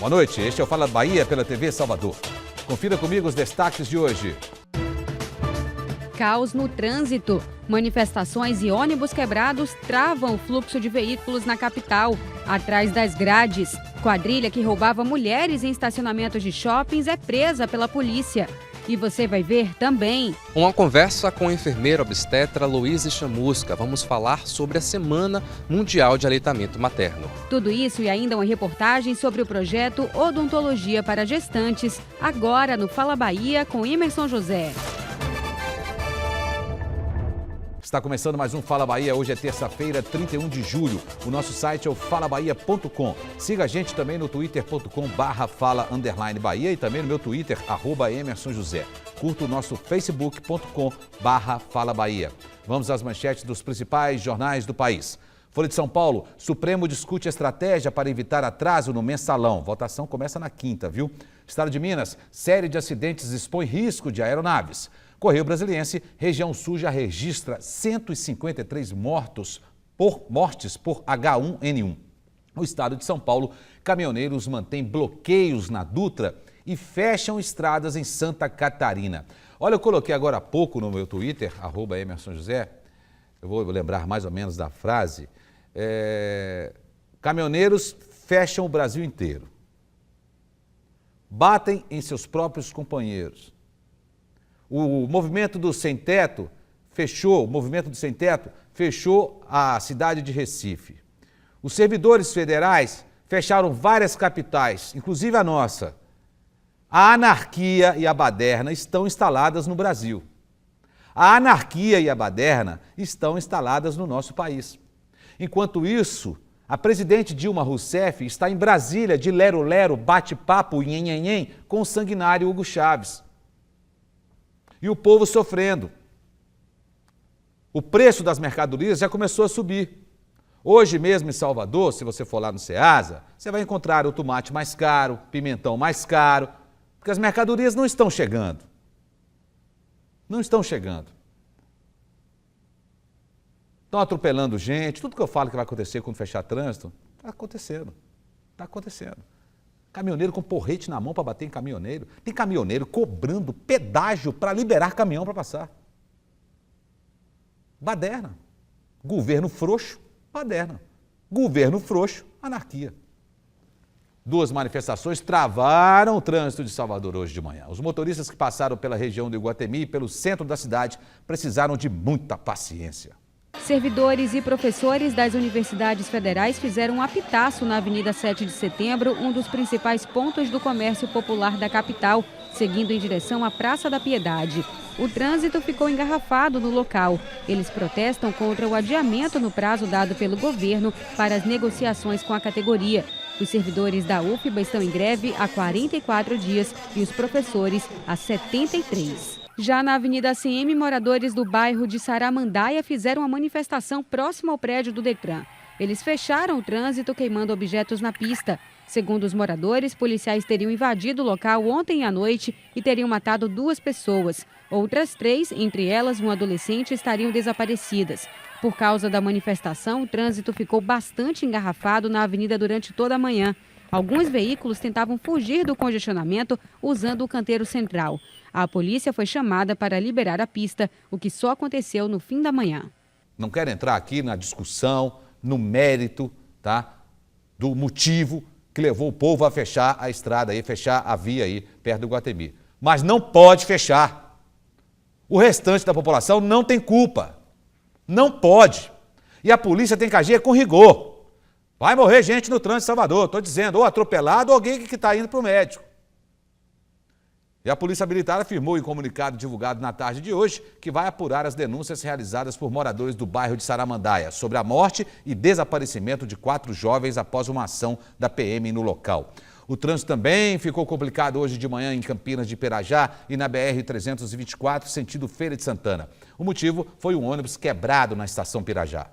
Boa noite, este é o Fala Bahia pela TV Salvador. Confira comigo os destaques de hoje. Caos no trânsito. Manifestações e ônibus quebrados travam o fluxo de veículos na capital. Atrás das grades, quadrilha que roubava mulheres em estacionamentos de shoppings é presa pela polícia. E você vai ver também uma conversa com a enfermeira obstetra Luísa Chamusca. Vamos falar sobre a Semana Mundial de Aleitamento Materno. Tudo isso e ainda uma reportagem sobre o projeto Odontologia para Gestantes, agora no Fala Bahia com Emerson José. Está começando mais um Fala Bahia, hoje é terça-feira, 31 de julho. O nosso site é o falabahia.com. Siga a gente também no twitter.com/fala_bahia e também no meu Twitter, @emersonjosé. Curta o nosso facebook.com/Fala Bahia. Vamos às manchetes dos principais jornais do país. Folha de São Paulo, Supremo discute estratégia para evitar atraso no mensalão. Votação começa na quinta, viu? Estado de Minas, série de acidentes expõe risco de aeronaves. Correio Brasiliense, região sul já registra 153 mortes por H1N1. No estado de São Paulo, caminhoneiros mantêm bloqueios na Dutra e fecham estradas em Santa Catarina. Olha, eu coloquei agora há pouco no meu Twitter, @emersonjosé, eu vou lembrar mais ou menos da frase, caminhoneiros fecham o Brasil inteiro, batem em seus próprios companheiros. O movimento do sem-teto fechou a cidade de Recife. Os servidores federais fecharam várias capitais, inclusive a nossa. A anarquia e a baderna estão instaladas no Brasil. A anarquia e a baderna estão instaladas no nosso país. Enquanto isso, a presidente Dilma Rousseff está em Brasília de lero-lero, bate-papo, nhenhenhen, com o sanguinário Hugo Chávez. E o povo sofrendo. O preço das mercadorias já começou a subir. Hoje mesmo em Salvador, se você for lá no Ceasa, você vai encontrar o tomate mais caro, pimentão mais caro, porque as mercadorias não estão chegando. Não estão chegando. Estão atropelando gente. Tudo que eu falo que vai acontecer quando fechar trânsito, está acontecendo. Está acontecendo. Caminhoneiro com porrete na mão para bater em caminhoneiro. Tem caminhoneiro cobrando pedágio para liberar caminhão para passar. Baderna. Governo frouxo, baderna. Governo frouxo, anarquia. Duas manifestações travaram o trânsito de Salvador hoje de manhã. Os motoristas que passaram pela região do Iguatemi e pelo centro da cidade precisaram de muita paciência. Servidores e professores das universidades federais fizeram um apitaço na Avenida 7 de Setembro, um dos principais pontos do comércio popular da capital, seguindo em direção à Praça da Piedade. O trânsito ficou engarrafado no local. Eles protestam contra o adiamento no prazo dado pelo governo para as negociações com a categoria. Os servidores da UFBA estão em greve há 44 dias e os professores há 73. Já na Avenida ACM, moradores do bairro de Saramandaia fizeram uma manifestação próxima ao prédio do Detran. Eles fecharam o trânsito queimando objetos na pista. Segundo os moradores, policiais teriam invadido o local ontem à noite e teriam matado 2 pessoas. Outras 3, entre elas um adolescente, estariam desaparecidas. Por causa da manifestação, o trânsito ficou bastante engarrafado na avenida durante toda a manhã. Alguns veículos tentavam fugir do congestionamento usando o canteiro central. A polícia foi chamada para liberar a pista, o que só aconteceu no fim da manhã. Não quero entrar aqui na discussão, no mérito, do motivo que levou o povo a fechar a estrada aí, fechar a via aí perto do Iguatemi. Mas não pode fechar. O restante da população não tem culpa. Não pode. E a polícia tem que agir com rigor. Vai morrer gente no trânsito de Salvador, estou dizendo, ou atropelado ou alguém que está indo para o médico. E a Polícia Militar afirmou em comunicado divulgado na tarde de hoje que vai apurar as denúncias realizadas por moradores do bairro de Saramandaia sobre a morte e desaparecimento de 4 jovens após uma ação da PM no local. O trânsito também ficou complicado hoje de manhã em Campinas de Pirajá e na BR-324, sentido Feira de Santana. O motivo foi um ônibus quebrado na estação Pirajá.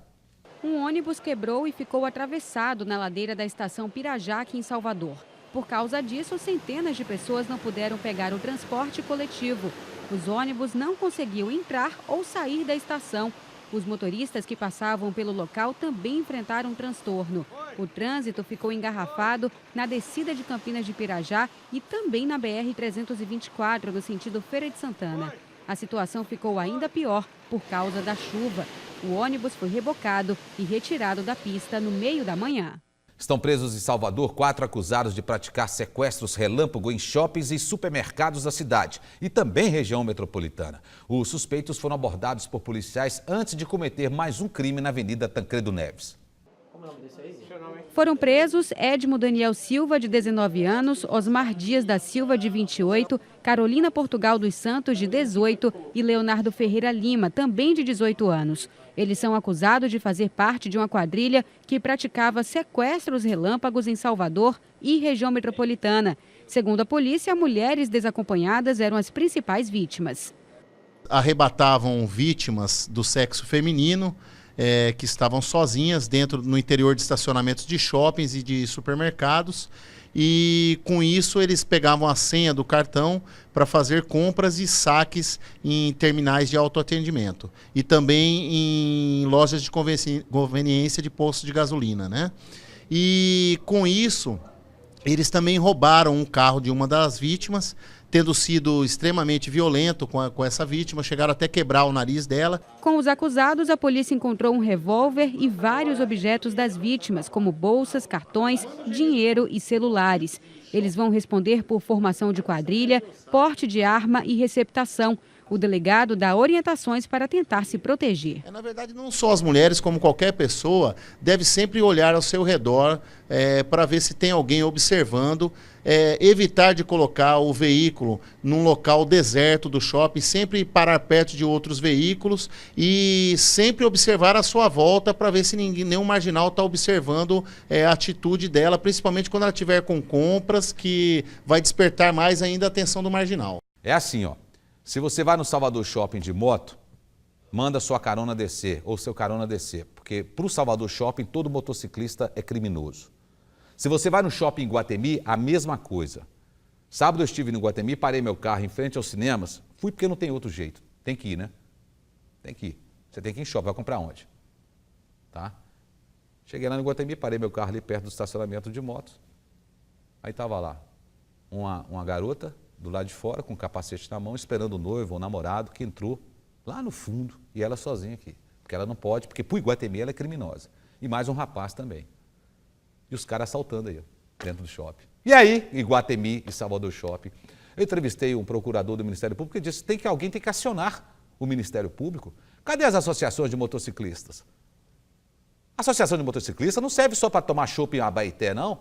Um ônibus quebrou e ficou atravessado na ladeira da estação Pirajá, aqui em Salvador. Por causa disso, centenas de pessoas não puderam pegar o transporte coletivo. Os ônibus não conseguiam entrar ou sair da estação. Os motoristas que passavam pelo local também enfrentaram transtorno. O trânsito ficou engarrafado na descida de Campinas de Pirajá e também na BR-324, no sentido Feira de Santana. A situação ficou ainda pior por causa da chuva. O ônibus foi rebocado e retirado da pista no meio da manhã. Estão presos em Salvador 4 acusados de praticar sequestros relâmpago em shoppings e supermercados da cidade e também região metropolitana. Os suspeitos foram abordados por policiais antes de cometer mais um crime na Avenida Tancredo Neves. Foram presos Edmo Daniel Silva, de 19 anos, Osmar Dias da Silva, de 28, Carolina Portugal dos Santos, de 18 e Leonardo Ferreira Lima, também de 18 anos. Eles são acusados de fazer parte de uma quadrilha que praticava sequestros relâmpagos em Salvador e região metropolitana. Segundo a polícia, mulheres desacompanhadas eram as principais vítimas. Arrebatavam vítimas do sexo feminino, que estavam sozinhas no interior de estacionamentos de shoppings e de supermercados. E com isso eles pegavam a senha do cartão para fazer compras e saques em terminais de autoatendimento e também em lojas de conveniência de postos de gasolina, né? E com isso eles também roubaram um carro de uma das vítimas, tendo sido extremamente violento com essa vítima, chegaram até quebrar o nariz dela. Com os acusados, a polícia encontrou um revólver e vários objetos das vítimas, como bolsas, cartões, dinheiro e celulares. Eles vão responder por formação de quadrilha, porte de arma e receptação. O delegado dá orientações para tentar se proteger. Na verdade, não só as mulheres, como qualquer pessoa, deve sempre olhar ao seu redor para ver se tem alguém observando. Evitar de colocar o veículo num local deserto do shopping, sempre parar perto de outros veículos e sempre observar a sua volta para ver se nenhum marginal está observando a atitude dela, principalmente quando ela estiver com compras, que vai despertar mais ainda a atenção do marginal. É assim, ó. Se você vai no Salvador Shopping de moto, manda sua carona descer ou seu carona descer, porque para o Salvador Shopping todo motociclista é criminoso. Se você vai no shopping em Iguatemi, a mesma coisa. Sábado eu estive no Iguatemi, parei meu carro em frente aos cinemas, fui porque não tem outro jeito. Tem que ir, né? Tem que ir. Você tem que ir em shopping, vai comprar onde? Tá? Cheguei lá no Iguatemi, parei meu carro ali perto do estacionamento de motos. Aí estava lá uma garota do lado de fora, com um capacete na mão, esperando o noivo ou o namorado, que entrou lá no fundo, e ela sozinha aqui. Porque ela não pode, porque pro Iguatemi ela é criminosa. E mais um rapaz também. E os caras assaltando aí, dentro do shopping. E aí, Iguatemi e Salvador Shopping. Eu entrevistei um procurador do Ministério Público e disse que alguém tem que acionar o Ministério Público. Cadê as associações de motociclistas? A associação de motociclistas não serve só para tomar chopp em Abaeté, não.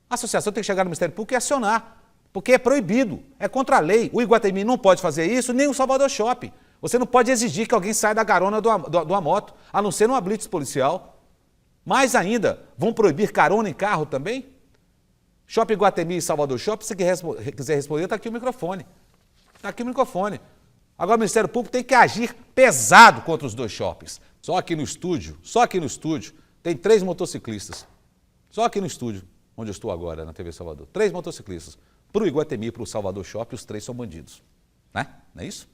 A associação tem que chegar no Ministério Público e acionar. Porque é proibido, é contra a lei. O Iguatemi não pode fazer isso, nem o Salvador Shopping. Você não pode exigir que alguém saia da carona de uma moto, a não ser numa blitz policial. Mais ainda, vão proibir carona em carro também? Shopping Iguatemi e Salvador Shopping, se você quiser responder, está aqui o microfone. Está aqui o microfone. Agora o Ministério Público tem que agir pesado contra os dois shoppings. Só aqui no estúdio, tem 3 motociclistas. Só aqui no estúdio, onde eu estou agora, na TV Salvador. 3 motociclistas. Para o Iguatemi e para o Salvador Shopping, os 3 são bandidos. Né? Não é isso?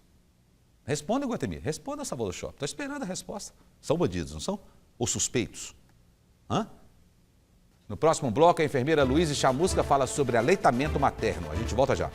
Responda, Iguatemi. Responda, Salvador Shopping. Estou esperando a resposta. São bandidos, não são? Ou suspeitos? Hã? No próximo bloco, a enfermeira Luísa Chamusca fala sobre aleitamento materno. A gente volta já.